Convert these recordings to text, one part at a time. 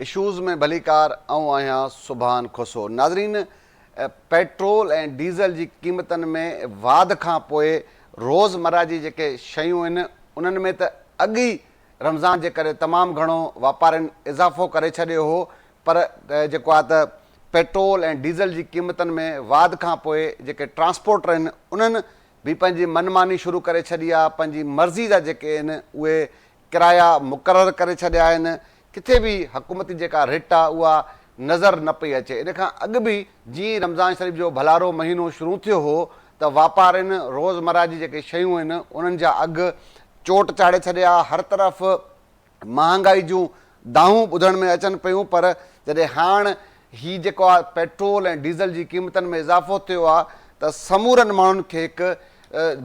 Issues में भलीकार आऊं आहियां सुभान खुसो। नाज़रीन, पेट्रोल ऐं डीज़ल जी क़ीमतनि में वाध खां पोइ रोज़मर्रा जी जेके शयूं आहिनि उन्हनि में त अॻु ई रमज़ान जे करे तमामु घणो वापारियुनि इज़ाफ़ो करे छॾियो हो, पर जेको आहे त पेट्रोल ऐं डीज़ल जी क़ीमतनि में वाध खां पोइ जेके ट्रांसपोर्टर आहिनि उन्हनि भी पंहिंजी मनमानी शुरू करे छॾी आहे। पंहिंजी मर्ज़ी जा जेके आहिनि उहे किराया मुक़ररु करे छॾिया आहिनि। किथे बि हुकूमती जेका रिट आहे उहा नज़र न पई अचे। इन खां अॻु बि जीअं रमज़ान शरीफ़ जो भलारो महीनो शुरू थियो हो त वापारियुनि रोज़मर्रा जी जेके शयूं आहिनि उन्हनि जा अघु चोट चाढ़े छॾिया। हर तरफ़ महांगाई जूं दाहूं ॿुधण में अचनि पियूं, पर जॾहिं हाणे हीउ जेको आहे पेट्रोल ऐं डीज़ल जी क़ीमतनि में इज़ाफ़ो थियो आहे त समूरनि माण्हुनि खे हिकु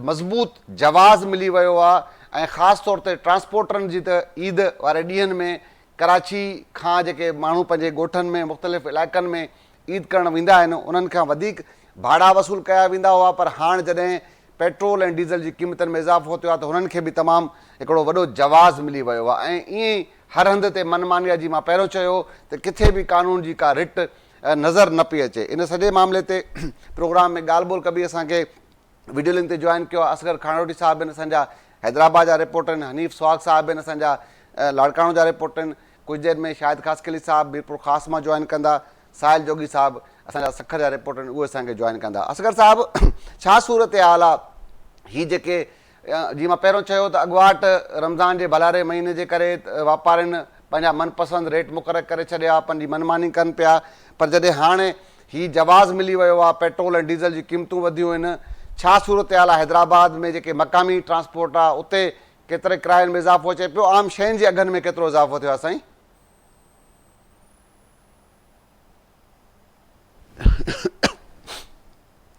मज़बूत जवाज़ मिली वियो आहे। ऐं ख़ासि तौर ते ट्रांसपोर्टरनि जी त ईद वारे ॾींहंनि में कराची खां जेके माण्हू पंहिंजे ॻोठनि में मुख़्तलिफ़ इलाइक़नि में ईद करणु वेंदा आहिनि उन्हनि खां वधीक भाड़ा वसूल कया वेंदा हुआ, पर हाणे जॾहिं पेट्रोल ऐं डीज़ल जी क़ीमतनि में इज़ाफ़ो थियो आहे त हुननि खे बि तमामु हिकिड़ो वॾो जवाज़ मिली वियो आहे। ऐं ईअं ई हर हंधि ते मनमानीअ जी मां पहिरियों चयो त किथे बि कानून जी का रिट नज़र न पई अचे। इन सॼे मामले ते प्रोग्राम में ॻाल्हि ॿोल कबी। असांखे वीडियो लिंक ते जॉइन कयो आहे असगर खानोटी साहिब आहिनि, असांजा हैदराबाद जा रिपोर्टर आहिनि। हनीफ़ सुहाग साहिब आहिनि, असांजा लाड़काणो जा रिपोर्टर आहिनि। कुझु देरि में शाहिद ख़ासकली साहिब मीरपुर ख़ासि मां जॉइन कंदा। साहिल जोगी साहिब असांजा सखर जा रिपोर्टर आहिनि, उहे असांखे जॉइन कंदा। असगर साहिब, छा सूरत हाल आहे? हीअ जेके जीअं मां पहिरियों चयो त अॻुवाट रमज़ान जे भलारे महीने जे करे वापारियुनि पंहिंजा मनपसंदि रेट मुक़ररु करे छॾिया, पंहिंजी मनमानी कनि पिया, पर जॾहिं हाणे हीउ जवाज़ मिली वियो आहे, पेट्रोल ऐं डीज़ल जी क़ीमतूं वधियूं आहिनि, छा सूरत हाल आहे? हैदराबाद में जेके मक़ामी ट्रांसपोर्ट आहे उते केतिरे किरायनि में इज़ाफ़ो अचे पियो? आम शयुनि जे अघनि में केतिरो इज़ाफ़ो थियो आहे साईं?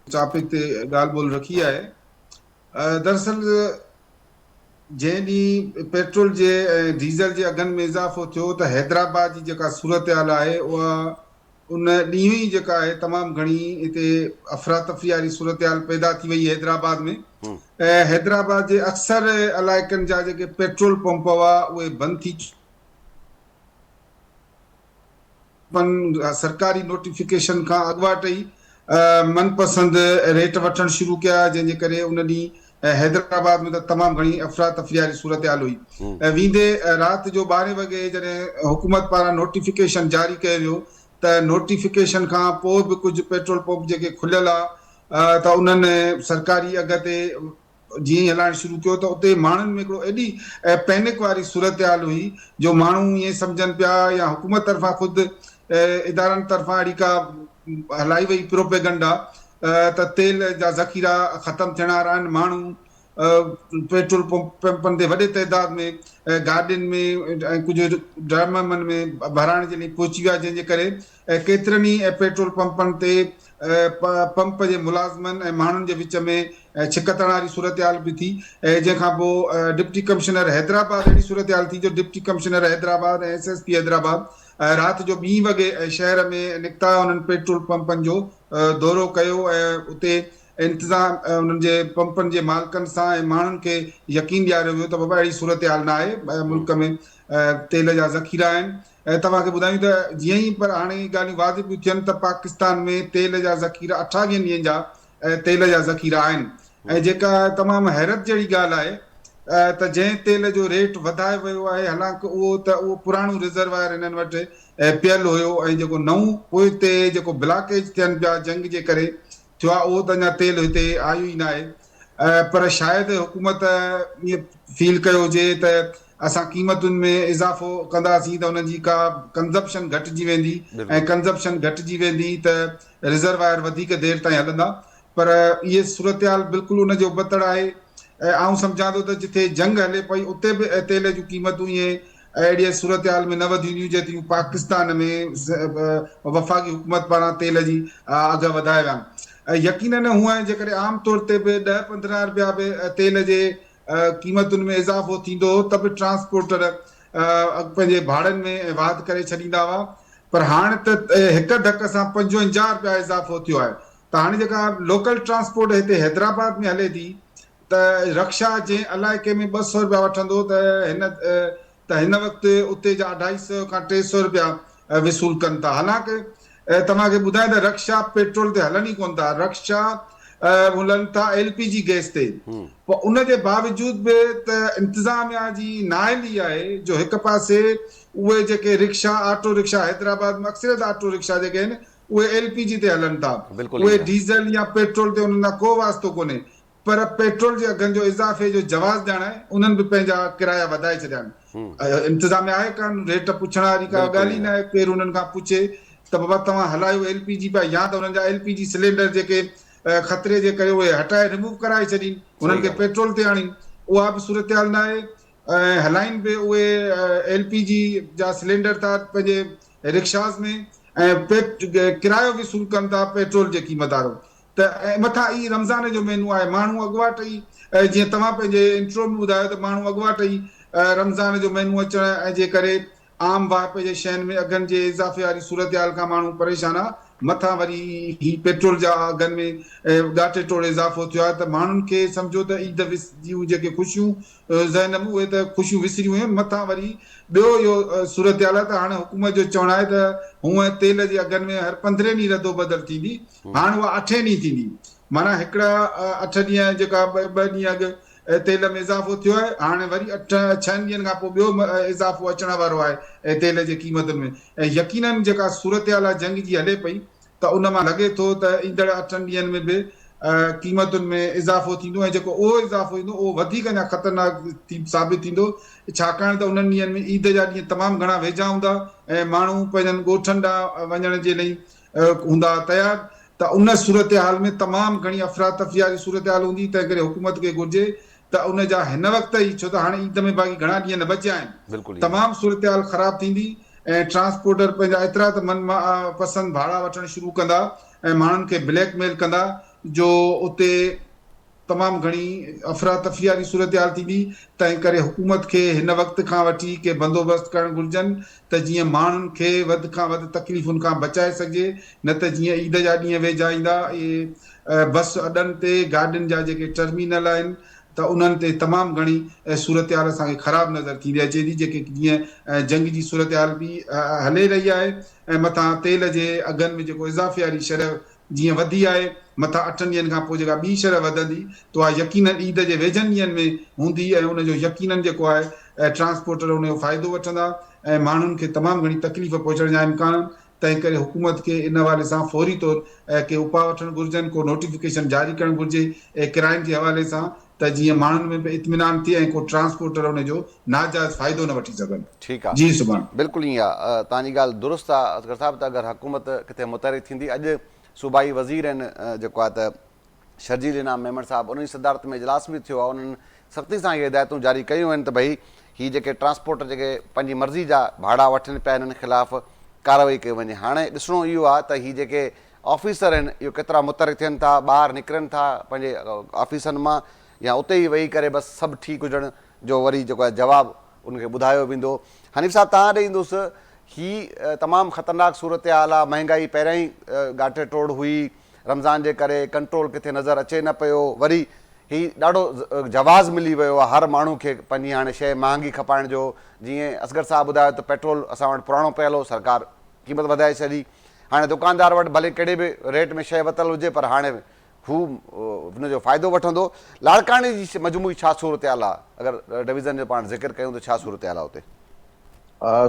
टॉपिक ते ॻाल्हि ॿोल रखी आहे। दरअसल जंहिं ॾींहुं पेट्रोल जे ऐं डीज़ल जे अघनि में इज़ाफ़ो थियो त हैदराबाद जी जेका सूरत हाल आहे उहा उन ॾींहुं ई जेका आहे तमामु घणी हिते अफ़रा तफ़री वारी सूरत हाल पैदा थी वई हैदराबाद में। ऐं हैदराबाद जे अक्सर इलाइक़नि जा जेके पेट्रोल पंप हुआ उहे बंदि थी सरकारी नोटिफिकेशन खां अॻुवाट ई मनपसंदि रेट वठणु शुरू कया, जंहिंजे करे उन ॾींहुं हैदराबाद में त तमामु घणी अफ़रा तफ़री वारी सूरत हाल हुई। ऐं वेंदे राति जो 12 वॻे जॾहिं हुकूमत पारां नोटिफिकेशन जारी कयो वियो त नोटिफिकेशन खां पोइ बि कुझु पेट्रोल पंप जेके खुलियल आहे त उन्हनि सरकारी अघ ते जीअं ई हलाइणु शुरू कयो त उते माण्हुनि में हिकिड़ो एॾी पैनिक वारी सूरत हाल हुई जो माण्हू ईअं सम्झनि पिया या हुकूमत तरफ़ां ख़ुदि इदारनि तरफ़ां अहिड़ी का हलाई वई प्रोपेगंडा त तेल जा ज़ख़ीरा ख़तमु थियण वारा आहिनि। माण्हू पेट्रोल पंपनि ते वॾे तइदाद में गाॾियुनि में ऐं कुझु ड्रमनि में भराइण जे लाइ पहुची विया, जंहिंजे करे केतिरनि ई पेट्रोल पंपनि ते पंप जे मुलाज़िमनि ऐं माण्हुनि जे विच में छिकतण वारी सूरत हाल बि थी। ऐं जंहिंखां पोइ डिप्टी कमिश्नर हैदराबाद अहिड़ी सूरत हाल थी जो डिप्टी कमिश्नर हैदराबाद ऐं SSP हैदराबाद राति जो 2 वॻे शहर में निकिता, उन्हनि पेट्रोल पंपनि जो दौरो कयो ऐं उते इंतिज़ाम उन्हनि जे पंपनि जे मालिकनि सां ऐं माण्हुनि खे यकीन ॾियारियो वियो त बाबा अहिड़ी सूरत हाल न आहे, मुल्क में तेल जा ज़ख़ीरा आहिनि। ऐं तव्हांखे ॿुधायूं त जीअं ई पर हाणे ॻाल्हियूं वाजिबी थियनि त पाकिस्तान में तेल जा ज़ख़ीरा 28 ॾींहंनि जा तेल जा ज़ख़ीरा आहिनि। ऐं जेका तमामु हैरत जहिड़ी ॻाल्हि आहे त जंहिं तेल जो रेट वधाए वियो आहे, हालांकि उहो पुराणो रिज़र्वायर हिननि वटि पियल हुयो ऐं जेको नओं पोइ ते जेको ब्लॉकेज थियनि पिया जंग जे करे थियो आहे उहो त अञा तेल हिते आयो ई न आहे। पर शायदि हुकूमत ईअं फील कयो हुजे त असां क़ीमतुनि में इज़ाफ़ो कंदासीं त उन्हनि जी का कंज़प्शन घटिजी वेंदी ऐं कंज़प्शन घटिजी वेंदी त रिज़र्वायर वधीक देरि ताईं हलंदा, पर इहे सूरत हाल बिल्कुलु उनजो बतड़ आहे। ऐं सम्झां थो त जिथे जंग हले पई उते बि तेल जूं क़ीमतूं ईअं अहिड़ी सूरत हाल में न वधियूं जेतिरियूं पाकिस्तान में वफ़ाक़ी हुकूमत पारां तेल जी अघ वधाया विया आहिनि। यकीनन हूअं जेकॾहिं आम तौर ते बि 10-15 रुपया बि तेल जे क़ीमतुनि में इज़ाफ़ो थींदो त बि ट्रांसपोर्टर पंहिंजे भाड़नि में वाध करे छॾींदा हुआ, पर हाणे त हिकु धक सां 55 रुपया इज़ाफ़ो थियो आहे। त हाणे जेका लोकल ट्रांसपोर्ट हिते हैदराबाद में हले थी त रक्षा जंहिं इलाइक़े में 200 रुपया वठंदो त हिन त हिन वक़्तु उते जा 250 खां 300 रुपया वसूल कनि था। हालांकि तव्हांखे ॿुधायां त रक्षा पेट्रोल ते हलनि ई कोन था, रक्षा हलनि था LPG गैस ते। पोइ उन जे बावजूद बि त इंतिज़ामिया जी नाअहली आहे जो हिकु पासे उहे जेके रिक्शा ऑटो रिक्शा हैदराबाद में अक्सरियत ऑटो रिक्शा जेके आहिनि उहे LPG ते हलनि था, बिल्कुलु उहे ईअं डीज़ल या पेट्रोल ते उन्हनि सां को वास्तो कोन्हे। पर पेट्रोल जे अघनि जो इज़ाफ़े जो जवाज़ ॾियण आहे, उन्हनि बि पंहिंजा किराया वधाए छॾिया आहिनि। इंतिज़ामिया आहे कान, रेट पुछण वारी का बिल्कुलु ॻाल्हि ई न ईअं आहे। केरु उन्हनि खां पुछे त बाबा तव्हां हलायो LPG पिया, या त उन्हनि जा LPG सिलेंडर जेके ख़तरे जे करे उहे हटाए रिमूव कराए छॾीनि, सही उन्हनि खे ॻाल्हि पेट्रोल ते आणीनि। उहा बि सूरत हाल न आहे। हलाइनि बि उहे LPG जा सिलेंडर था पंहिंजे रिक्शास में, ऐं किरायो वसूल कनि था पेट्रोल जे क़ीमत वारो। त मथां ई रमज़ान जो मेनू आहे, माण्हू अॻुवाट ई जीअं तव्हां पंहिंजे इंट्रो में ॿुधायो त माण्हू अॻुवाट ई रमज़ान जो मेनू अचण जे करे आम वाप जे शयुनि में अघनि जे इज़ाफ़े वारी सूरत हाल खां माण्हू परेशान आहे। मथां वरी ही पेट्रोल जा अघनि में ॻाटे टोड़े इज़ाफ़ो थियो आहे, त माण्हुनि खे सम्झो त ईद जूं जेके ख़ुशियूं ज़हन में उहे त ख़ुशियूं विसरियूं आहिनि। मथां वरी ॿियो इहो सूरत हाल आहे त हाणे हुकूमत जो चवणु आहे त हूअं तेल जे अघनि में हर 15 ॾींहं रदो बदल थींदी, हाणे उहा 8 ॾींहं थींदी। माना हिकिड़ा 8 ॾींहं जेका ॿ ॾींहं अॻु तेल में इज़ाफ़ो थियो आहे, हाणे वरी 6 ॾींहंनि खां पोइ ॿियो इज़ाफ़ो अचण वारो आहे तेल जे क़ीमतुनि में। ऐं यकीननि जेका सूरत हाल आहे जंग जी हले पई, त उन मां लॻे थो त ईंदड़ 8 ॾींहंनि में बि क़ीमतुनि में इज़ाफ़ो थींदो, ऐं जेको उहो इज़ाफ़ो ईंदो उहो वधीक अञा ख़तरनाक साबित थींदो, छाकाणि त उन्हनि ॾींहंनि में ईद जा ॾींहं तमामु घणा वेझा हूंदा ऐं माण्हू पंहिंजनि ॻोठनि ॾांहुं वञण जे लाइ हूंदा तयारु। त उन सूरत हाल में तमामु घणी अफ़रा तफ़री वारी सूरत हाल हूंदी। तंहिं करे हुकूमत खे घुरिजे त उन जा हिन वक़्त ई, छो त हाणे ईद में बाक़ी घणा ॾींहं न बचिया आहिनि, बिल्कुलु ईअं तमामु सूरत हाल ख़राबु थींदी। ऐं ट्रांसपोर्टर पंहिंजा एतिरा त मन पसंदि भाड़ा वठणु शुरू कंदा ऐं माण्हुनि खे ब्लैकमेल कंदा, जो उते तमामु घणी अफ़रा तफ़री वारी सूरत हाल थींदी। तंहिं करे हुकूमत खे हिन वक़्त खां वठी के बंदोबस्तु करणु घुरिजनि त जीअं माण्हुनि खे वधि खां वधि तकलीफ़ुनि खां बचाए सघिजे। न त जीअं ईद जा ॾींहं वेझा ईंदा, इहे बस अॾनि ते गाॾियुनि जा जेके टर्मिनल आहिनि त उन्हनि ते तमामु घणी सूरत हाल असांखे ख़राबु नज़र थींदी अचे थी, जेके जीअं जंग जी सूरत हाल बि हले रही आहे। ऐं मथां तेल जे अघनि में जेको इज़ाफ़े वारी शरह जीअं वधी आहे, मथां 8 ॾींहंनि खां पोइ जेका ॿी शरह वधंदी, त उहा यकीननि ईद जे वेझनि ॾींहंनि में हूंदी ऐं उनजो यकीननि जेको आहे ट्रांसपोर्टर उनजो फ़ाइदो वठंदा ऐं माण्हुनि खे तमामु घणी तकलीफ़ पहुचण जा इम्कान। तंहिं करे हुकूमत खे इन हवाले सां फौरी तौर के उपाउ वठणु घुरिजनि, को नोटिफिकेशन जारी करणु घुरिजे ऐं किरायनि जे हवाले सां, त जीअं माण्हुनि में बि इत्मीनान थिए ऐं को ट्रांसपोर्टर उनजो नाजाइज़ फ़ाइदो न वठी सघनि। ठीकु आहे, जी सुभाणे बिल्कुलु ईअं आहे। तव्हांजी ॻाल्हि दुरुस्त आहे असगर साहिबु। त अगरि हुकूमत किथे मुतहरिक थींदी, अॼु सूबाई वज़ीर आहिनि जेको आहे त शर्जील इनाम मेमण साहिबु, उन जी सदारत में इजलास बि थियो आहे। उन्हनि सख़्ती सां इहे हिदायतूं जारी कयूं आहिनि त भई हीअ जेके ट्रांसपोर्टर जेके पंहिंजी मर्ज़ी जा भाड़ा वठनि पिया, हिननि ख़िलाफ़ु कार्रवाई कई वञे। हाणे ॾिसणो इहो आहे त हीअ जेके ऑफिसर आहिनि इहो केतिरा मुतहरिक थियनि था, ॿाहिरि निकिरनि था पंहिंजे ऑफिसनि मां, या उते ई वेही करे बसि सभु ठीकु हुजण जो वरी जेको आहे जवाबु उनखे ॿुधायो वेंदो। हनीफ़ साहिबु तव्हां ॾे ईंदुसि, हीअ तमामु ख़तरनाक सूरत हाल आहे। महांगाई पहिरियों ई ॻाटे टोड़ हुई, रमज़ान जे करे कंट्रोल किथे नज़र अचे न पियो, वरी हीअ ॾाढो जवाज़ मिली वियो आहे हर माण्हू खे पंहिंजी हाणे शइ महांगी खपाइण जो। जीअं असगर साहिबु ॿुधायो त पेट्रोल असां वटि पुराणो पियल हो, सरकार क़ीमत वधाए छॾी। हाणे दुकानदार वटि भले कहिड़े बि रेट में शइ वरितलु हुजे, पर हाणे हू हुनजो फ़ाइदो वठंदो। लाड़काणे जी मजमूई छा सूरत हाल आहे, अगरि डिवीज़न जो पाण ज़िक्र कयूं त छा सूरत हाल आहे उते?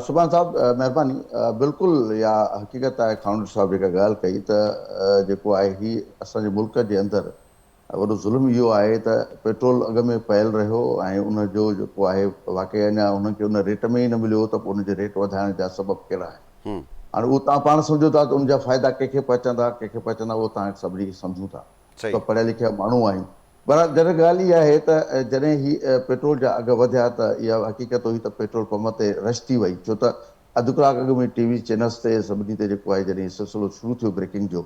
सुभाणे साहिबु महिरबानी। बिल्कुलु इहा हक़ीक़त आहे, खाउंडर साहिबु जेका ॻाल्हि कई त जेको आहे हीअ असांजे मुल्क जे अंदरि वॾो ज़ुल्म इहो आहे त पेट्रोल अघ में पयल रहियो ऐं उनजो जेको आहे वाक़ई अञा उनखे उन रेट में ई न मिलियो, त पोइ उनजे रेट वधाइण जा सबबु कहिड़ा आहिनि। हाणे उहो तव्हां पाण सम्झो था त उनजा फ़ाइदा कंहिंखे पहुचंदा उहो तव्हां सभिनी सम्झूं था, त पढ़ियल लिखियल माण्हू आहियूं। पर जॾहिं ॻाल्हि इहा आहे त जॾहिं ही पेट्रोल जा अघ वधिया त इहा हक़ीक़त हुई त पेट्रोल पंप ते रश थी वई, छो त अधु कलाक अॻु में TV चैनल्स ते सभिनी ते जेको आहे जॾहिं सिलसिलो शुरू थियो ब्रेकिंग जो,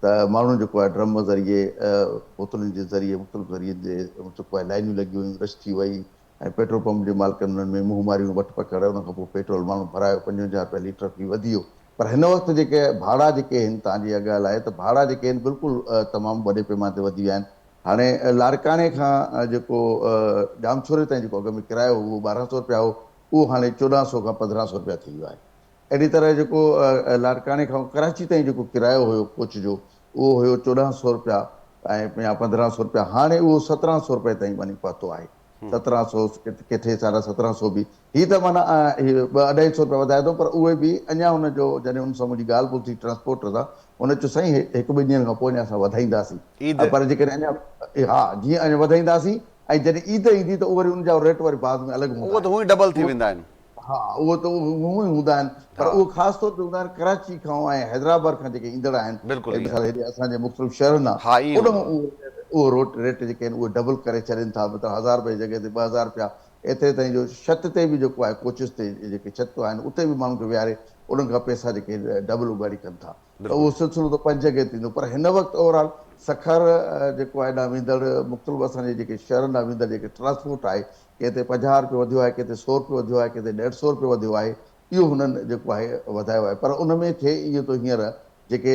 त माण्हू जेको आहे ड्रम ज़रिए बोतलुनि जे ज़रिए मुख़्तलिफ़ ज़रिए जेको आहे लाइनियूं लॻी वयूं, रश थी वई ऐं पेट्रोल पंप जे मालिकनि उन्हनि में मुंहुं मारियूं वठ पकड़। उन खां पोइ पेट्रोल माण्हू भरायो, 55 रुपया लीटर फी वधी वियो। पर हिन वक़्तु जेके भाड़ा जेके आहिनि, तव्हांजी इहा ॻाल्हि आहे त भाड़ा जेके आहिनि बिल्कुलु तमामु वॾे पैमाने ते वधी विया आहिनि। हाणे लाड़काणे खां जेको जामछोरे ताईं जेको अघ में किरायो उहो 1200 रुपया हो, उहो हाणे 1400 खां 1500 रुपया थी वियो आहे। अहिड़ी तरह जेको लाड़काने खां कराची ताईं जेको किरायो हुयो कोच जो उहो हुयो 1400 रुपया ऐं या 1500 रुपया, हाणे उहो 1700 रुपए ताईं वञी पहुतो आहे। 1700 किथे 1750 बि, हीअ त माना 250 रुपया वधाए थो, पर उहे बि अञा हुनजो जॾहिं हुन सां मुंहिंजी ॻाल्हि ॿुधी ट्रांसपोर्टर सां, हुन चयो साईं 1-2 ॾींहंनि खां पोइ अञा असां वधाईंदासीं, पर जेकॾहिं अञा हा जीअं अञा वधाईंदासीं ऐं जॾहिं ईद ईंदी त उहो वरी उनजा रेट वरी बाद में अलॻि हूंदा। उहो त हूअं ई डबल थी वेंदा आहिनि। हा, उहो त हूअं ई हूंदा आहिनि, पर उहो ख़ासि तौर ते हूंदा आहिनि कराची खां ऐं हैदराबाद खां जेके ईंदड़ आहिनि, मिसाल हेॾे असांजे मुख़्तलिफ़ शहरनि आहे उन उहो रेट जेके आहिनि उहे डबल करे छॾनि था, मतिलबु 1000 रुपए जी जॻह ते 2000 रुपया। एतिरे ताईं जो छत ते बि जेको आहे कोचिस ते जेके छत आहिनि उते बि माण्हुनि खे विहारे उन्हनि खां पैसा जेके डबल उगाड़ी कनि था, त उहो सिलसिलो त 5 जॻह थींदो। पर हिन वक़्तु ओवरऑल सखर जेको आहे हेॾां वेंदड़ मुख़्तलिफ़ असांजे जेके शहरनि ॾांहुं वेंदड़ जेके ट्रांसपोर्ट आहे, किथे 50 रुपए वधियो आहे, किथे 100 रुपए वधियो आहे, किथे 150 रुपए वधियो आहे, इहो हुननि जेको आहे वधायो आहे। पर उन में थिए इहो त हींअर जेके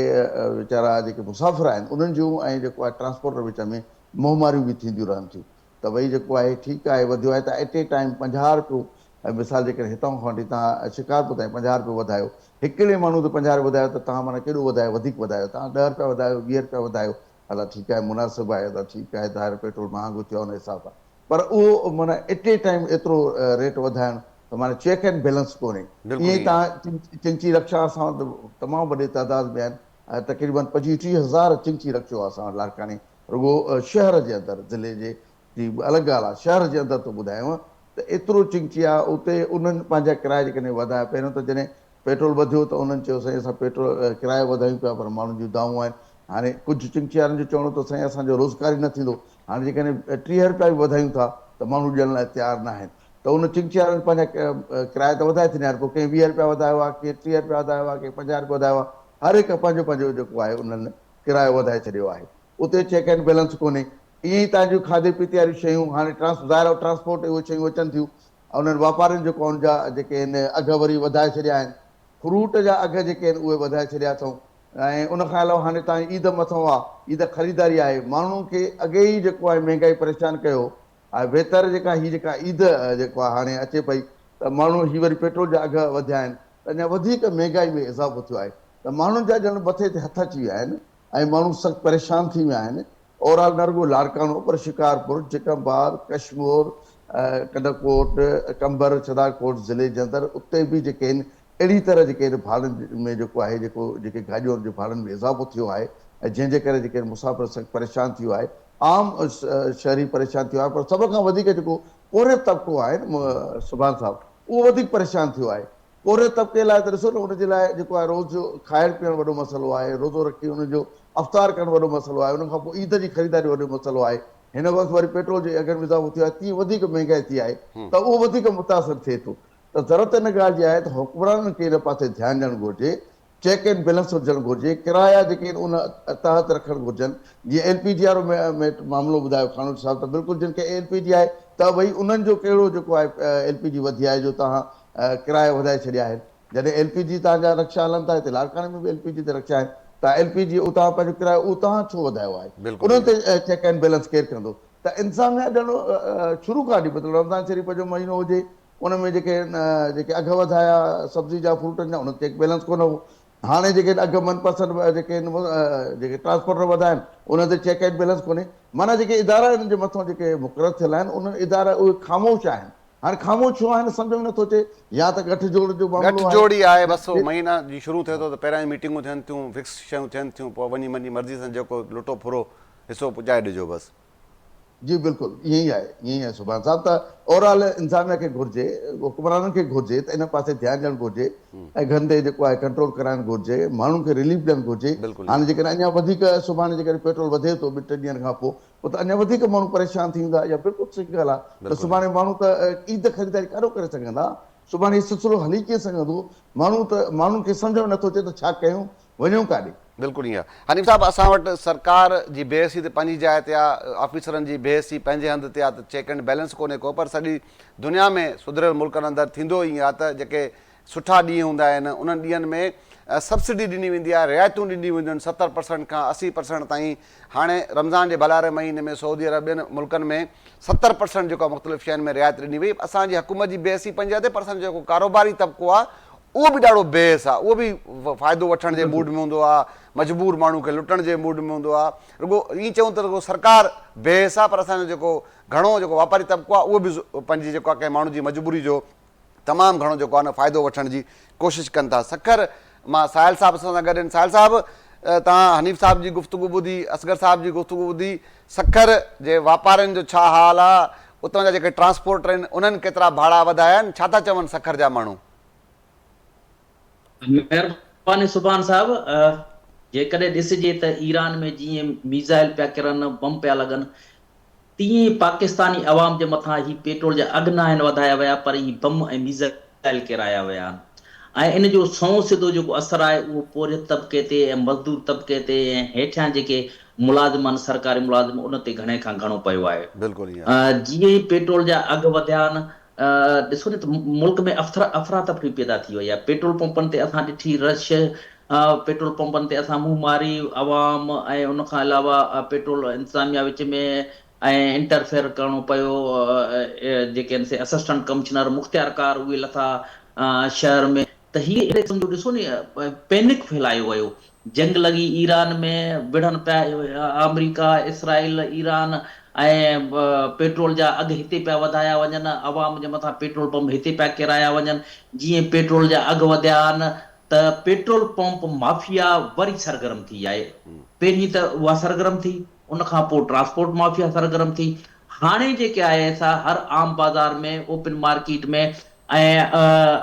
वीचारा जेके मुसाफ़िर आहिनि उन्हनि जूं ऐं जेको आहे ट्रांसपोर्टर विच में मुंहमारियूं बि थींदियूं रहनि थियूं, त भई जेको आहे ठीकु आहे वधियो आहे त एट ए टाइम 50 रुपयो, मिसाल जेकॾहिं हितां खां वठी तव्हां शिकारपुर ताईं 50 रुपयो वधायो, हिकिड़े माण्हू ते 50 रुपया वधायो त तव्हां माना केॾो वधायो, वधीक वधायो, तव्हां 10 रुपया वधायो, 20 रुपया वधायो, हला ठीकु आहे मुनासिबु आहे, त ठीकु आहे, ज़ाहिर पेट्रोल महांगो थियो आहे हुन हिसाब सां, पर उहो माना एट ए टाइम एतिरो रेट वधाइणु त माना चेक एंड बैलेंस कोन्हे। ईअं ई तव्हां चिंची रक्षा असां वटि तमामु वॾे तादाद में आहिनि, तक़रीबन 25-30 चिंची रक्षो आहे असां वटि लाड़काने, रुगो शहर जे अंदरि, ज़िले जे जी अलॻि ॻाल्हि आहे, शहर जे अंदरि थो ॿुधायांव त एतिरो चिंची आहे। उते उन्हनि पंहिंजा किराया जेकॾहिं वधाया, पहिरियों त जॾहिं पेट्रोल वधियो त उन्हनि चयो साईं असां पेट्रोल किरायो वधायूं पिया, पर माण्हुनि जूं दाऊं आहिनि। हाणे कुझु चिंची वारनि जो चवणो त साईं असांजो रोज़गार ई न थींदो, हाणे जेकॾहिं 30 रुपया बि वधायूं था त माण्हू ॾियण लाइ तयारु न आहिनि, त उन चिंची वारनि पंहिंजा किराया त वधाए थींदा आहिनि, पोइ कंहिं 20 रुपया वधायो आहे, कंहिं 30 रुपया वधायो आहे, कंहिं 50 रुपया वधायो आहे, हर हिकु पंहिंजो पंहिंजो जेको आहे उन्हनि किरायो वधाए छॾियो आहे। उते चेक एंड बैलेंस कोन्हे। ईअं ई तव्हांजूं खाधे पीते वारियूं शयूं हाणे ज़ाहिर ट्रांसपोर्ट उहे शयूं अचनि थियूं, उन्हनि वापारियुनि जेको उनजा जेके आहिनि अघु वरी वधाए छॾिया आहिनि, फ्रूट जा अघु जेके आहिनि उहे वधाए छॾिया अथऊं। ऐं उनखां अलावा हाणे तव्हां ईद मथां आहे, ईद ख़रीदारी आहे, माण्हू खे अॻे ई जेको आहे महांगाई परेशान कयो ऐं बहितर जेका ईद जेको आहे हाणे अचे पई, त माण्हू हीअ वरी पेट्रोल जा अघु वधिया आहिनि, त अञा वधीक महांगाई में इज़ाफ़ो थियो आहे, त माण्हुनि जा ॼण मथे ते हथ अची विया आहिनि ऐं माण्हू सख़्तु परेशान थी विया आहिनि। ओवरऑल न रुगो लाड़कानो पर शिकारपुर, चिकमबार, कश्मीर, कनककोट, कंबर, छदाकोट ज़िले जे अंदरि उते बि जेके आहिनि अहिड़ी तरह जेके आहिनि भाड़नि में जेको आहे जेके गाॾियुनि जे भाड़नि में इज़ाफ़ो थियो आहे, ऐं जंहिंजे करे जेके मुसाफ़िर सख़्तु परेशान थियो आहे, आम शहरी परेशान थियो आहे, पर सभ खां वधीक जेको कोरे तबिको आहे न सुभाणे साहिबु, उहो वधीक परेशान थियो आहे। कोरे तबिके लाइ त ॾिसो न, उनजे लाइ जेको आहे रोज़ खाइण पीअणु वॾो मसइलो आहे, रोज़ो रखी उनजो अफ़्तार करणु वॾो मसइलो आहे, उनखां पोइ ईद जी ख़रीदारी वॾो मसइलो आहे। हिन वक़्तु वरी पेट्रोल जे अघनि में इज़ाफ़ो थियो आहे, तीअं वधीक महांगाई थी आहे, त उहो वधीक मुतासिर थिए थो। त ज़रूरत इन ॻाल्हि जी आहे त हुकुमराननि खे हिन पासे ध्यानु ॾियणु घुरिजे, चेक एंड बैलेंस हुजणु घुरिजे, किराया जेके आहिनि उन तहत रखणु घुरिजनि। जीअं LPG वारो मामिलो ॿुधायो खानोट साहिबु, त बिल्कुलु जिन खे LPG आहे त भई उन्हनि जो कहिड़ो जेको आहे LPG वधी आहे जो तव्हां किराया वधाए छॾिया आहिनि। जॾहिं LPG तव्हांजा रक्षा हलनि था, हिते लाड़काने में बि LPG ते रक्षा आहिनि, त LPG उतां पंहिंजो किरायो उहो तव्हां छो वधायो आहे, उन्हनि ते चेक एंड बैलेंस केरु कंदो? त इंतिज़ामिया ॼण शुरू खां वठी मतिलबु रमज़ान शरीफ़ जो महीनो हुजे, उन में जेके अघु वधाया सब्ज़ी जा फ्रूटनि जा, उन चेक बैलेंस कोन हो। हाणे जेके अघु मनपसंदि जेके जेके ट्रांसपोर्टर वधाइनि उन ते चेक एंड बैलेंस कोन्हे। माना जेके इदारा हिननि जे मथां जेके मुक़ररु थियल आहिनि उन्हनि इदारा उहे ख़ामोश आहिनि। हाणे ख़ामोश छो आहिनि सम्झ में नथो अचे, या त गठजोड़ जो मामिलो आहे, गठजोड़ी आहे, बसि महीना जी शुरू थिए थो त पहिरियां मीटिंगूं थियनि थियूं, फिक्स शयूं थियनि थियूं, पोइ वञी वञी मर्ज़ी सां जेको लुटो फुरो हिसो पुॼाए ॾिजो बसि। जी बिल्कुलु ईअं ई आहे, ईअं ई आहे सुभाणे साहिबु। त ओवरऑल इंतिज़ामिया खे घुरिजे, हुकुमराननि खे घुरिजे त इन पासे ध्यानु ॾियणु घुरिजे ऐं धंधे जेको आहे कंट्रोल कराइणु घुरिजे, माण्हुनि खे रिलीफ ॾियणु घुरिजे। हाणे जेकॾहिं अञा वधीक सुभाणे जेकॾहिं पेट्रोल वधे थो 2-3 ॾींहंनि खां पोइ त अञा वधीक माण्हू परेशान थींदा, इहा बिल्कुलु सही ॻाल्हि आहे। त सुभाणे माण्हू त ईद ख़रीदारी काॾो करे सघंदा, सुभाणे हीउ सिलसिलो हली कीअं सघंदो? माण्हुनि खे सम्झ में नथो अचे त छा कयूं, वञूं काॾे। बिल्कुलु ईअं आहे। हनीफ़ साहिबु, असां वटि सरकार जी बेहसी त पंहिंजी जाइ ते आहे, ऑफिसरनि जी बेहसी पंहिंजे हंधि ते आहे, त चेक एंड बैलेंस कोन्हे को, पर सॼी दुनिया में सुधरियल मुल्कनि अंदरि थींदो ईअं आहे त जेके सुठा ॾींहं हूंदा आहिनि उन्हनि ॾींहंनि में सब्सिडी ॾिनी वेंदी आहे, रिआयतूं ॾिनी वेंदियूं आहिनि 70% खां 80% ताईं। हाणे रमज़ान जे भलारे महीने में सऊदी अरब ॿियनि मुल्कनि में 70% जेको मुख़्तलिफ़ शयुनि में रिआयत ॾिनी वई। असांजी हुकूमत जी बेहसी 75% जेको कारोबारी तबिको आहे उहो बि ॾाढो बेहस आहे, उहो बि फ़ाइदो वठण जे मूड में हूंदो आहे, मजबूर माण्हू खे लुटण जे मूड में हूंदो आहे। रुॻो ईअं चऊं त रुॻो सरकार बेहस आहे, पर असांजो जेको घणो जेको वापारी तबिको आहे उहो बि पंहिंजी जेको आहे कंहिं माण्हू जी मजबूरी जो तमामु घणो जेको आहे न फ़ाइदो वठण जी कोशिशि कनि था। सखर मां साहिल साहिब सां गॾु आहिनि। साहिल साहिबु, तव्हां हनीफ़ साहिब जी गुफ़्तगू ॿुधी, असगर साहिब जी गुफ़्तगू ॿुधी, सखर जे वापारियुनि जो छा हाल आहे, उतां जा जेके ट्रांसपोर्टर आहिनि उन्हनि केतिरा भाड़ा वधाया आहिनि, छा था चवनि सखर जा माण्हू? महिरबानी सुभान साहब, जेकॾहिं ॾिसिजे त ईरान में जीअं मिसाइल पिया किरनि, बम पिया लॻनि, तीअं पाकिस्तानी अवाम जे मथां ही पेट्रोल जा अघ न आहिनि वधाया विया, पर ही बम ऐं मिसाइल किराया विया आहिनि। ऐं इन जो सौ सिधो जेको असरु आहे उहो पोरिय तबिके ते ऐं मज़दूर तबिके ते ऐं हेठियां जेके मुलाज़िम आहिनि, सरकारी मुलाज़िम, उन ते घणे खां घणो पियो आहे। जीअं ई पेट्रोल जा अघ वधिया आहिनि, ॾिसो न त मुल्क में अफ़रा तफ़री पैदा थी वई आहे। पेट्रोल पंपनि ते असां ॾिठी रश, पेट्रोल पंपनि ते असां मुंहुं मारी अवाम ऐं उन खां अलावा पेट्रोल इंतिज़ामिया विच में ऐं इंटरफेयर करिणो पियो। जेके आहिनि से असिस्टेंट कमिश्नर मुख़्तियारकार उहे लथा शहर में, त हीअ सम्झो ॾिसो न पैनिक फैलायो वियो। जंग लॻी ईरान में, विढ़नि पिया अमरीका, इसराइल, ईरान, ऐं पेट्रोल जा अघ हिते पिया वधाया वञनि, अवाम जे मथां पेट्रोल पंप हिते पिया किराया वञनि। जीअं पेट्रोल जा अघ वधिया आहिनि त पेट्रोल पंप माफ़िया वरी सरगर्म थी आहे। पहिरीं त उहा सरगर्म थी, उन खां पोइ ट्रांसपोर्ट माफ़िया सरगर्म थी, हाणे जेके आहे असां हर आम बाज़ार में, ओपन मार्केट में ऐं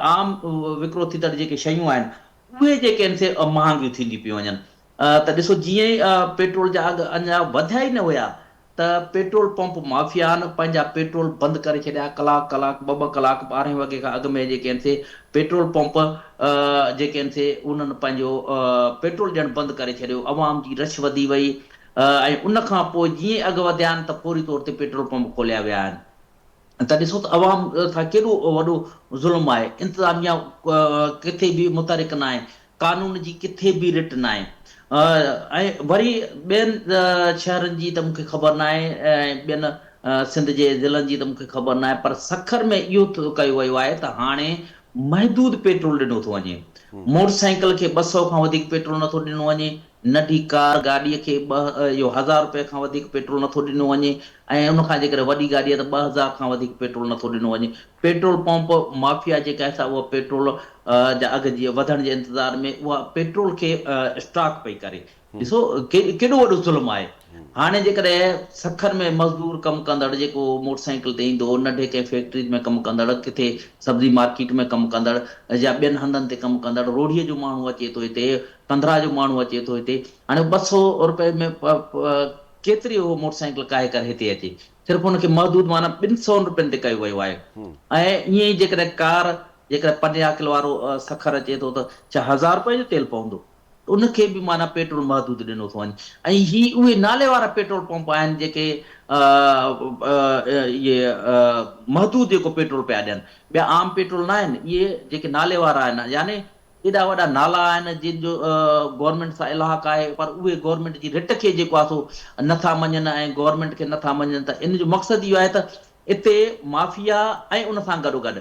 आम विक्रोतीदड़ जेके शयूं आहिनि उहे जेके आहिनि से महांगियूं थींदी पियूं वञनि। त ॾिसो जीअं ई पेट्रोल जा अघ अञा वधिया ई न हुया त पेट्रोल पंप माफ़िया आहिनि पंहिंजा पेट्रोल बंदि करे छॾिया। कलाक ॿ कलाक 12 वॻे खां अॻु में जेके आहिनि से पेट्रोल पंप जेके आहिनि से उन्हनि पंहिंजो पेट्रोल ॾियणु बंदि करे छॾियो। अवाम जी रश वधी वई ऐं उन खां पोइ जीअं अघु वधिया आहिनि त फौरी तौर ते पेट्रोल पंप खोलिया विया आहिनि। त ॾिसो त अवाम सां केॾो वॾो ज़ुल्म आहे। इंतिज़ामिया किथे बि मुतरिक न आहे, कानून जी किथे बि रिट न आहे। ऐं वरी ॿियनि शहरनि जी त मूंखे ख़बर न आहे ऐं ॿियनि सिंध जे ज़िलनि जी त मूंखे ख़बर न आहे, पर सखर में इहो कयो वियो आहे त हाणे महदूद पेट्रोल ॾिनो थो वञे। मोटरसाइकिल खे 200 खां वधीक पेट्रोल नथो ॾिनो वञे, नंढी कार गाॾीअ खे 1000 रुपए खां वधीक पेट्रोल नथो ॾिनो वञे, ऐं उनखां जेकर वॾी गाॾी आहे त 2000 खां वधीक पेट्रोल नथो ॾिनो वञे। पेट्रोल पंप माफ़िया जेका आहे उहा पेट्रोल जा अघ जी वधण जे इंतज़ार में उहा पेट्रोल खे स्टॉक पई करे। ॾिसो केॾो वॾो ज़ुल्म आहे। हाणे जेकॾहिं सखर में मज़दूर कमु कंदड़ जेको मोटरसाइकिल ते ईंदो, नंढे कंहिं फैक्ट्री में कमु कंदड़, किथे सब्जी मार्केट में कमु कंदड़ या ॿियनि हंधनि ते कमु कंदड़, रोड़ीअ जो माण्हू अचे थो हिते, पंद्रहं जो माण्हू अचे थो हिते, हाणे 200 रुपए में केतिरी उहो मोटरसाइकिल काहे करे हिते अचे? सिर्फ़ु हुनखे महदूद माना 200 रुपयनि ते कयो वियो आहे। ऐं ईअं ई जेकॾहिं कार जेकॾहिं 50 किलो वारो सखर अचे थो त छा 1000 रुपए जो तेल पवंदो? उनखे बि माना पेट्रोल महदूद ॾिनो थो वञे। ऐं ही उहे नाले वारा पेट्रोल पंप आहिनि जेके इहे महदूद जेको पेट्रोल पिया ॾियनि, ॿिया आम पेट्रोल न आहिनि, इहे जेके नाले वारा आहिनि, यानी एॾा वॾा नाला आहिनि जिन जो गवर्नमेंट सां इलाक़ आहे, पर उहे गवर्नमेंट जी रिट खे जेको आहे सो नथा मञनि ऐं गवर्नमेंट खे नथा मञनि। त इन जो मक़सदु इहो आहे त हिते माफ़िया ऐं उन सां गॾोगॾु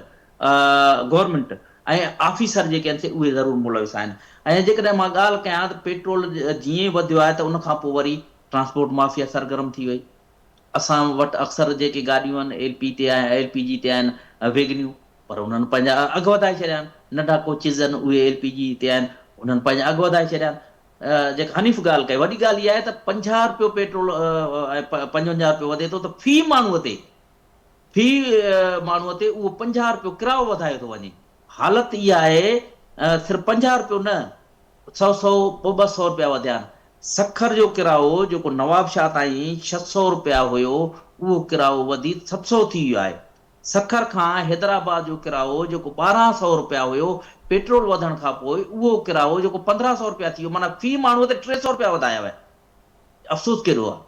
गवर्नमेंट ऐं ऑफिसर जेके आहिनि से उहे ज़रूरु मुलविस आहिनि। ऐं जेकॾहिं मां ॻाल्हि कयां त पेट्रोल जीअं वधियो आहे त उनखां पोइ वरी ट्रांसपोर्ट माफ़िया सरगर्म थी वई। असां वटि अक्सर जेके गाॾियूं आहिनि LP ते आहिनि, LPG ते आहिनि, वेगनियूं, पर उन्हनि पंहिंजा अघु वधाए छॾिया आहिनि। नंढा कोचिस आहिनि उहे LPG ते आहिनि, उन्हनि पंहिंजा अघु वधाए छॾिया आहिनि। जेका हनीफ़ ॻाल्हि कई, वॾी ॻाल्हि इहा आहे त 50 रुपयो पेट्रोल 55 रुपयो वधे थो त फी माण्हूअ ते उहो 50 रुपयो किरायो वधायो थो वञे। हालत इहा आहे सिर्फ़ु 50 रुपयो न, 100 200 रुपया वधिया आहिनि। सखर जो किरायो जेको नवाबशाह ताईं 600 रुपया हुयो, उहो किरायो वधी 700 थी वियो आहे। सखर खां हैदराबाद जो किरायो जेको 1200 रुपया हुयो, पेट्रोल वधण खां पोइ उहो किरायो जेको 1500 रुपया थी वियो, माना फी माण्हूअ ते 300 रुपया वधाया विया। अफ़सोस केॾो आहे।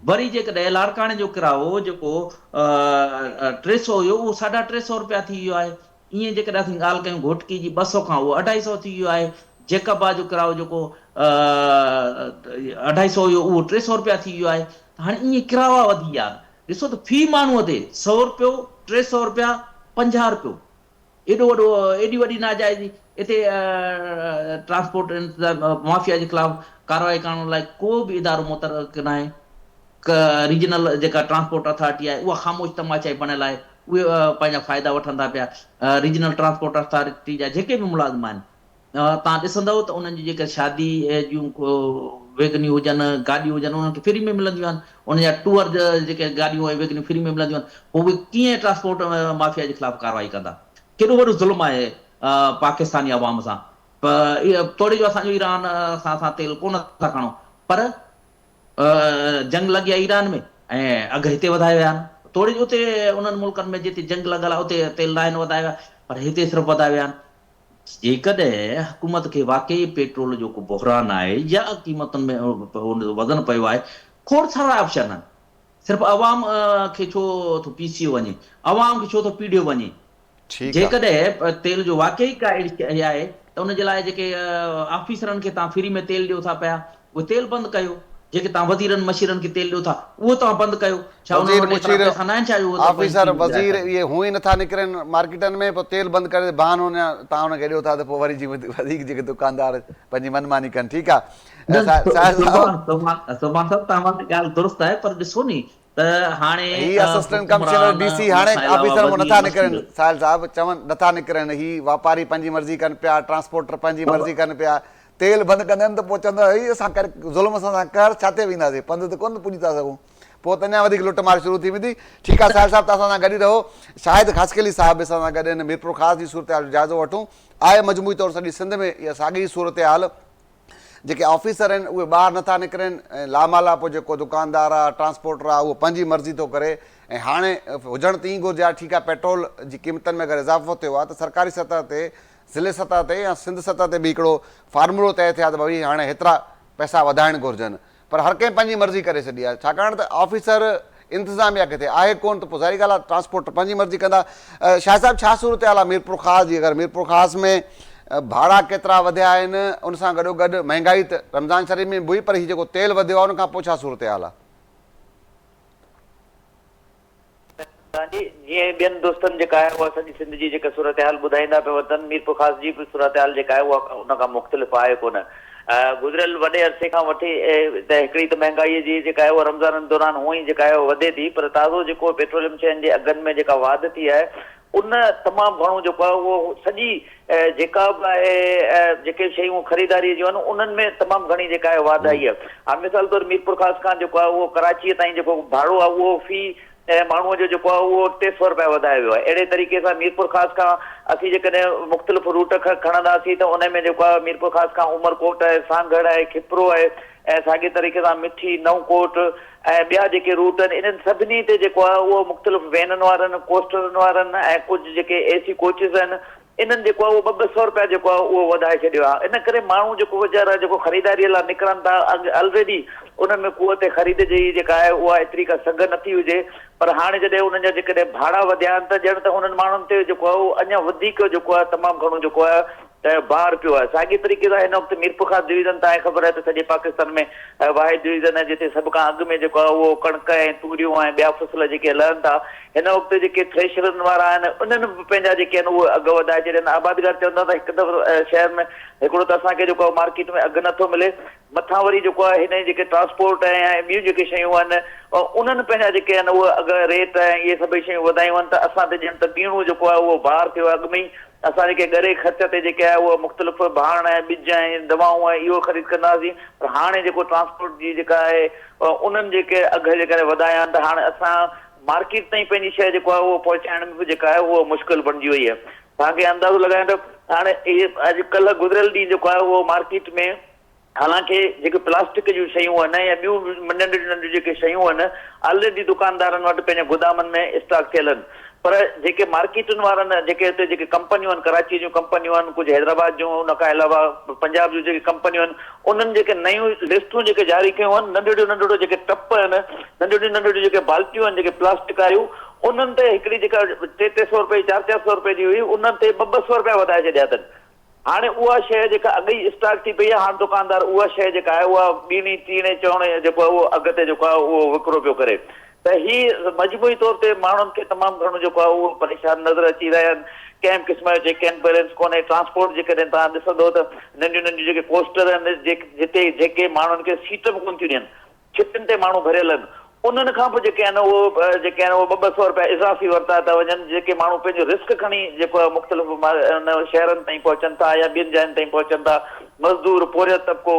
वरी जेकॾहिं लाड़काणे जो किरायो जेको 300 हुयो, उहो 350 रुपया थी वियो आहे। ईअं जेकॾहिं असीं ॻाल्हि कयूं घोटकी जी 200 खां उहो 250 थी वियो आहे, जेकबा जो किरायो जेको 250 हुयो उहो 300 रुपया थी वियो आहे। हाणे ईअं किराया वधी विया आहिनि। ॾिसो त फी माण्हूअ ते 100 रुपयो, 300 रुपया, 50 रुपयो, एॾो वॾो एॾी वॾी नाजाइज़ी। हिते ट्रांसपोर्ट माफ़िया जे ख़िलाफ़ कार्रवाई करण लाइ को बि इदारो मुतरक न आहे। रीजनल जेका ट्रांसपोर्ट अथॉरिटी आहे उहा ख़ामोश तमाचाई बणियल आहे, उहे पंहिंजा फ़ाइदा वठंदा पिया। रीजनल ट्रांसपोर्ट अथॉरिटी जा जेके बि मुलाज़िम आहिनि, तव्हां ॾिसंदव त उन्हनि जी जेके शादी जूं वेगनियूं हुजनि, गाॾियूं हुजनि, उन्हनि खे फ्री में मिलंदियूं आहिनि। उनजा टूअर जेके गाॾियूं ऐं वेगनियूं फ्री में मिलंदियूं आहिनि। पोइ उहे कीअं ट्रांसपोर्ट माफ़िया जे ख़िलाफ़ कार्रवाई कंदा? केॾो वॾो ज़ुल्म आहे पाकिस्तानी अवाम सां। तोड़े जो असांजो ईरान सां तेल कोन था खणूं, पर जंग लॻी आहे ईरान में ऐं अघु हिते वधाए विया आहिनि। थोरी उते उन्हनि मुल्कनि में जिते जंग लॻल आहे उते तेल न आहिनि वधाए विया, पर हिते सिर्फ़ु वधाए विया आहिनि। जेकॾहिं हुकूमत खे वाकई पेट्रोल जो को बहिरान आहे या क़ीमतुनि में वज़न पियो आहे, खोड़ सारा ऑप्शन आहिनि। सिर्फ़ु अवाम खे छो थो पीसियो वञे, अवाम खे छो थो पीड़ियो वञे? ठीकु आहे। जेकॾहिं तेल जो वाकई का अहिड़ी आहे त उनजे लाइ जेके ऑफिसरनि खे तव्हां फ्री में तेल ॾियो था पिया, उहे तेल बंदि कयो। जेके तव्हां वज़ीरनि मशीरनि खे तेल ॾियो था उहो तव्हां बंदि कयो। छा उन्हनि वज़ीर वटि एतिरा मुशीर पैसा न आहिनि छा उहो त ऑफिसर फ्री विझाए वज़ीर सघनि? इहे हूअं ई नथा निकिरनि मार्केटनि में, पोइ तेल बंदि करे बहानो तव्हां हुनखे ॾियो था त पोइ वरी जी वधीक जेके दुकानदार पंहिंजी मनमानी कनि। ठीकु आहे साहिब साहब, सुभाणे साहब तव्हां ॻाल्हि दुरुस्त आहे, पर ॾिसो नी त हाणे ही असिस्टेंट कमिश्नर हुकुमरान, DC उन हाणे खां अलावा ऑफिसर मां वज़ीर नथा निकिरनि। मशीर, साहिल साहब चवनि नथा निकिरनि, ही वापारी पंहिंजी मर्ज़ी कनि पिया, ट्रांसपोर्टर पंहिंजी मर्ज़ी कनि पिया। तेल बंदि कंदा आहिनि त पोइ चवंदा ही असां कर ज़ुल्म सां कर छा ते वेंदासीं, पंधु त कोन पुॼी था सघूं, पोइ त अञा वधीक लुटमार शुरू थी वेंदी। ठीकु आहे साहिल साहब, तव्हां सां गॾु रहो। शाहिद ख़ासकेली साहिब असां सां गॾु आहिनि। मीरपुर ख़ासि जी सूरत हाल जो जाइज़ो वठूं। आहे मजमूई तौरु सॼी सिंध में इहा साॻी सूरत हाल। जेके ऑफिसर आहिनि उहे ॿाहिरि नथा निकिरनि ऐं लामाला पोइ जेको दुकानदार आहे, ट्रांसपोर्टर आहे, उहो पंहिंजी मर्ज़ी थो करे। ऐं हाणे हुजणु त ईअं घुरिजे आहे, ठीकु आहे पेट्रोल जी क़ीमतनि में अगरि इज़ाफ़ो थियो आहे त सरकारी सतह ते, ज़िले सतह ते या सिंध सतह ते बि हिकिड़ो फार्मूलो तइ थिया त भई हाणे हेतिरा पैसा वधाइण घुरिजनि। पर हर कंहिं पंहिंजी मर्ज़ी करे छॾी आहे, छाकाणि त ऑफिसर इंतिज़ामिया किथे आहे कोन, त पोइ ज़ाहिरी ॻाल्हि आहे ट्रांसपोर्टर पंहिंजी मर्ज़ी कंदा। शाह साहिब, छा सूरत हाल आहे मीरपुर ख़ासि जी? अगरि मीरपुर ख़ासि में भाड़ा केतिरा वधिया आहिनि, उन सां गॾोगॾु महांगाई त रमज़ान शरीफ़ में हुई, पर हीउ जेको तेल वधियो आहे उन खां पोइ छा सूरत हाल आहे? जीअं ॿियनि दोस्तनि जेका आहे उहा सॼी सिंध जी जेका सूरत हाल ॿुधाईंदा पिया वञनि, मीरपुर ख़ासि जी बि सूरत हाल जेका आहे उहा उन खां मुख़्तलिफ़ आहे कोन। गुज़िरियल वॾे अरसे खां वठी त हिकिड़ी त महांगाईअ जी जेका आहे उहा रमज़ान दौरान हूअं ई जेका आहे वधे थी, पर ताज़ो जेको पेट्रोलियम शयुनि जे अघनि में जेका वाध थी आहे उन तमामु घणो जेको आहे उहो सॼी जेका बि आहे जेके शयूं ख़रीदारी जूं आहिनि उन्हनि में तमामु घणी जेका आहे वाध आई आहे। हाणे मिसाल तौरु मीरपुर ख़ासि खां जेको आहे उहो कराचीअ ताईं जेको भाड़ो आहे उहो फी माण्हूअ जो जेको आहे उहो 300 रुपया वधायो वियो आहे। अहिड़े तरीक़े सां मीरपुर ख़ासि खां असीं जेकॾहिं मुख़्तलिफ़ रूट खणंदासीं त उन में जेको आहे मीरपुर ख़ासि खां उमरकोट आहे, सांगड़ आहे, खिपरो आहे, ऐं साॻे तरीक़े सां मिठी, नवकोट ऐं ॿिया जेके रूट आहिनि इन्हनि सभिनी ते जेको आहे उहो मुख़्तलिफ़ वैननि वारनि, कोस्टरनि वारनि ऐं कुझु जेके AC कोचिस आहिनि इन्हनि जेको आहे उहो 200 रुपया जेको आहे उहो वधाए छॾियो आहे। इन करे माण्हू जेको वीचारा जेको ख़रीदारीअ लाइ निकिरनि था, ऑलरेडी उन्हनि में कुवत ख़रीद जी जेका आहे उहा एतिरी का सघ नथी हुजे, पर हाणे जॾहिं उन्हनि जा जेकॾहिं भाड़ा वधिया आहिनि त ॼण त उन्हनि माण्हुनि ते जेको आहे उहो अञा वधीक जेको आहे तमामु घणो जेको आहे भार पियो आहे। साॻी तरीक़े सां हिन वक़्तु मीरपुर ख़ासि डिवीज़न तव्हांखे ख़बर आहे त सॼे पाकिस्तान में वाहिद डिवीज़न आहे जिते सभ खां अॻु में जेको आहे उहो कणिक ऐं तूरियूं ऐं ॿिया फ़सुल जेके हलनि था। हिन वक़्तु जेके थ्रेशरनि वारा आहिनि उन्हनि बि पंहिंजा जेके आहिनि उहे अघु वधाए छॾिया। आबादीदार चवंदा त हिकु दफ़ो शहर में हिकिड़ो त असांखे जेको आहे मार्केट में अघु नथो मिले, मथां वरी जेको आहे हिन जेके ट्रांसपोर्ट ऐं ॿियूं जेके शयूं आहिनि उन्हनि पंहिंजा जेके आहिनि उहे अघु रेट ऐं इहे सभई शयूं वधायूं आहिनि त असां ते ॼण त बीणो जेको आहे उहो भार थियो आहे। अॻु में ई असां जेके ॻरे ख़र्च ते जेके आहे उहे मुख़्तलिफ़ भाण ऐं ॿिज ऐं दवाऊं ऐं इहो ख़रीद कंदा हुआसीं, पर हाणे जेको ट्रांसपोर्ट जी जेका आहे उन्हनि जेके अघु जेके वधाया आहिनि त हाणे असां मार्केट ताईं पंहिंजी शइ जेको आहे उहो पहुचाइण में बि जेका आहे उहो मुश्किल बणिजी वई आहे। तव्हांखे अंदाज़ो लॻाईंदो हाणे इहे अॼुकल्ह गुज़िरियल ॾींहुं जेको आहे उहो मार्केट में हालांकि जेके प्लास्टिक जूं शयूं आहिनि या ॿियूं नंढियूं नंढियूं जेके शयूं आहिनि ऑलरेडी दुकानदारनि वटि पंहिंजे गोदामनि में स्टॉक थियल आहिनि, पर जेके मार्केटुनि वारनि जेके हिते जेके कंपनियूं आहिनि, कराची जूं कंपनियूं आहिनि, कुझु हैदराबाद जूं, उन खां अलावा पंजाब जूं जेके कंपनियूं आहिनि उन्हनि जेके नयूं लिस्टूं जेके जारी कयूं आहिनि, नंढिड़ियूं नंढिड़ियूं जेके टप आहिनि, नंढिड़ियूं नंढिड़ियूं जेके बाल्टियूं आहिनि जेके प्लास्टिक वारियूं उन्हनि ते हिकिड़ी जेका 300 रुपए 400 रुपए जी हुई उन्हनि ते 200 रुपया वधाए छॾिया अथनि। हाणे उहा शइ जेका अॻु ई स्टॉक थी पई आहे, हाणे दुकानदार उहा शइ जेका आहे उहा ॿीणी टीणे चवणे जेको आहे उहो अॻिते जेको आहे उहो विकिरो पियो करे। त ही मजमूई तौर ते माण्हुनि खे तमामु घणो जेको आहे उहो परेशान नज़र अची रहिया आहिनि। कंहिं क़िस्म जो चेक बैलेंस कोन्हे। ट्रांसपोर्ट जेकॾहिं तव्हां ॾिसंदो त नंढियूं नंढियूं जेके पोस्टर आहिनि जिते जेके माण्हुनि खे सीट बि कोन थियूं ॾियनि, छितियुनि ते माण्हू भरियल आहिनि, उन्हनि खां पोइ जेके आहिनि उहो जेके आहिनि उहो 200 रुपया इज़ाफ़ी वरिता था वञनि। जेके माण्हू पंहिंजो रिस्क खणी जेको आहे मुख़्तलिफ़ शहरनि ताईं पहुचनि था या ॿियनि जायुनि ताईं पहुचनि था, मज़दूर पोरियल तबिको,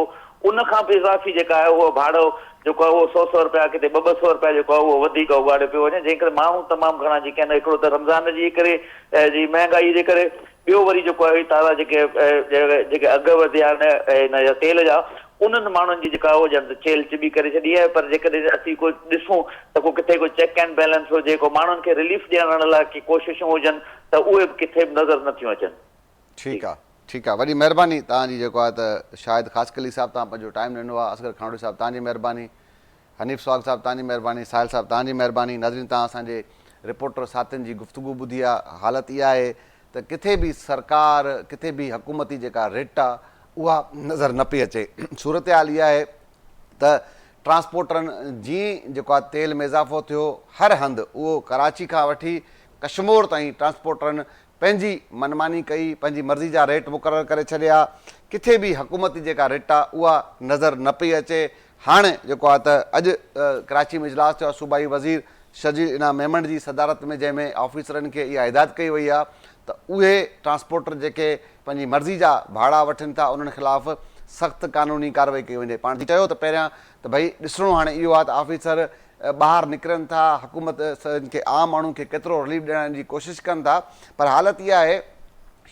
उन खां बि इज़ाफ़ी जेका आहे उहो भाड़ो जेको आहे उहो 100 रुपया किथे 200 रुपया जेको आहे उहो वधीक उगाड़ियो पियो वञे, जंहिं करे माण्हू तमामु घणा जेके आहिनि हिकिड़ो त रमज़ान जी करे जी महांगाई जे करे, ॿियो वरी जेको आहे ताज़ा जेके अघ वधिया आहिनि हिन जा तेल जा, उन्हनि माण्हुनि जी जेका हो ॼण चेल चिॿी करे छॾी आहे। पर जेकॾहिं असीं कोई ॾिसूं त को किथे कोई चेक एंड बैलेंस हुजे, को माण्हुनि खे रिलीफ ॾियण लाइ की कोशिशूं हुजनि, त उहे बि किथे बि नज़र नथियूं अचनि। ठीकु आहे, ठीकु आहे, वॾी महिरबानी तव्हांजी जेको आहे त शायदि ख़ासि कली साहिबु तव्हां पंहिंजो टाइम ॾिनो आहे। असगर खानोड़ी साहिबु तव्हांजी महिरबानी, हनीफ़ स्वाग साहिबु तव्हांजी महिरबानी, साहिल साहिबु तव्हांजी महिरबानी। नाज़रीन, तव्हां असांजे रिपोर्टर साथियुनि जी गुफ़्तगू ॿुधी आहे। हालत इहा आहे त किथे बि सरकार, किथे बि हुकूमती जेका रेट आहे उहा नज़र न पई अचे। सूरत हाल इहा आहे त ट्रांसपोर्टरनि जीअं जेको आहे तेल में इज़ाफ़ो थियो, हर हंधि उहो कराची खां वठी कश्मीर ताईं ट्रांसपोर्टरनि पंहिंजी मनमानी कई, पंहिंजी मर्ज़ी जा रेट मुक़ररु करे छॾिया। किथे बि हुकूमती जेका रेट आहे उहा नज़र न पई अचे। हाणे जेको आहे त अॼु कराची में इजलास थियो आहे सूबाई वज़ीर शजील इनाम मेमन जी सदारत में, जंहिंमें ऑफिसरनि खे इहा हिदायत कई वई आहे त उहे ट्रांसपोर्टर जेके पंहिंजी मर्ज़ी जा भाड़ा वठनि था उन्हनि ख़िलाफ़ु सख़्तु कानूनी कार्रवाई कई वञे। पाण चयो त पहिरियां त भई ॾिसणो हाणे इहो आहे त ऑफिसर ॿाहिरि निकिरनि था, हुकूमत खे आम माण्हू खे केतिरो रिलीफ ॾियण जी कोशिशि कनि था, पर हालत इहा आहे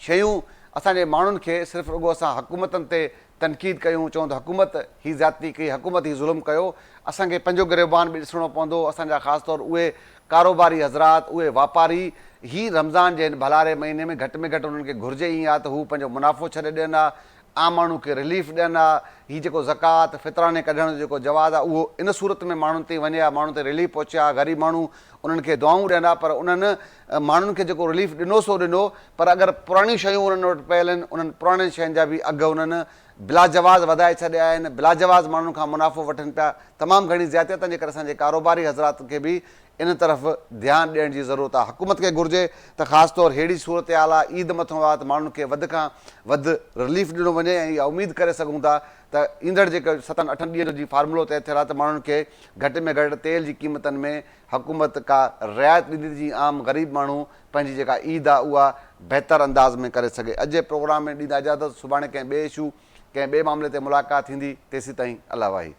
शयूं असांजे माण्हुनि खे सिर्फ़ु रुॻो असां हुकूमतनि ते तनक़ीद कयूं, चऊं त हुकूमत ही ज़्यादती कई, हुकूमत ही ज़ुल्म कयो, असांखे पंहिंजो गिरबान बि ॾिसणो पवंदो। असांजा ख़ासि तौरु उहे कारोबारी हज़रात, उहे वापारी ही रमज़ान जे भलारे महीने में घटि उन्हनि खे घुरिजे ईअं आहे त हू पंहिंजो मुनाफ़ो छॾे ॾियनि हा, आम माण्हू खे रिलीफ ॾियनि हा। हीउ जेको ज़कात फितराने कढण जो जेको जवाज़ आहे उहो इन सूरत में माण्हुनि ताईं वञे हा, माण्हुनि ते रिलीफ पहुचे हा। ग़रीब माण्हू उन्हनि खे दुआऊं ॾियनि हा, पर उन्हनि माण्हुनि खे जेको रिलीफ ॾिनो सो ॾिनो, पर अगरि पुराणियूं शयूं उन्हनि वटि पियल आहिनि, उन्हनि पुराणियुनि शयुनि जा बि अघु उन्हनि बिलाजवाज़ वधाए छॾिया आहिनि, बिलाजवाज़ माण्हुनि खां मुनाफ़ो वठनि पिया। तमामु घणी ज़्यादतियत जे करे असांजे कारोबारी हज़रात खे बि इन तरफ़ ध्यानु ॾियण जी ज़रूरत आहे। हुकूमत खे घुरिजे त ख़ासि तौरु अहिड़ी सूरत हाल आहे, ईद मथां आहे, त माण्हुनि खे वधि खां वधि रिलीफ ॾिनो वञे। ऐं इहा उमेदु करे सघूं था त ईंदड़ जेके 7-8 ॾींहं जो जी फार्मूलो तइ थियल आहे त माण्हुनि खे घटि में घटि तेल जी क़ीमतनि में हुकूमत का रिआयत ॾींदी जीअं आम ग़रीब माण्हू पंहिंजी जेका ईद आहे उहा बहितर अंदाज़ में करे सघे। अॼु जे प्रोग्राम में ॾींदा इजाज़त, सुभाणे कंहिं ॿिए इशू कंहिं ॿिए मामले ते मुलाक़ात थींदी। तेसीं ताईं अल्लाह वाही।